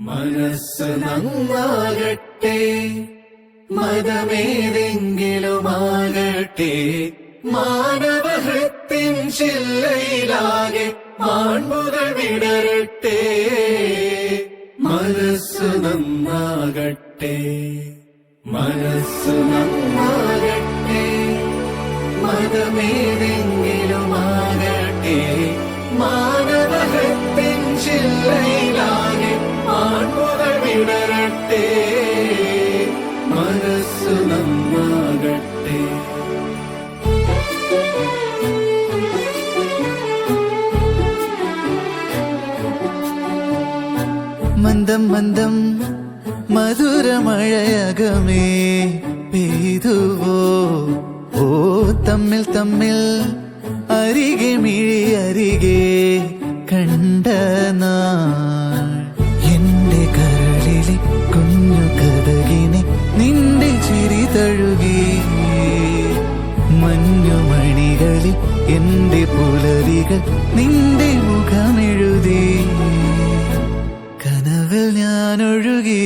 മനസ്സ് നന്നാകട്ടെ, മതമേതെങ്കിലുമാകട്ടെ, മാനവഹൃത്തിൻ ചില്ലയിലാകെ മാൺപുകൾ വിടരട്ടെ. മനസ്സ് നന്നാകട്ടെ, മനസ്സ് നന്നാകട്ടെ, മതമേതെങ്കിലുമാകട്ടെ, മാനവഹൃത്തിൻ ചില്ലയിലാകെ മാൺപുകൾ വിടരട്ടെ. മനസ്സ് നന്നാകട്ടെ. മന്ദം മന്ദം മധുരമഴയകമേ പെയ്തുവോ, ഓ തമ്മിൽ തമ്മിൽ അരികെ മിഴി അരികെ കണ്ട നാൾ. എന്റെ കരളിലെ കുഞ്ഞു കഥകിനെ നിന്റെ ചിരി തഴുകി, മഞ്ഞുമണികളിൽ എന്റെ പുലരികൾ നിന്റെ മുഖമെഴുതി, കനവിൽ ഞാൻ ഒഴുകി.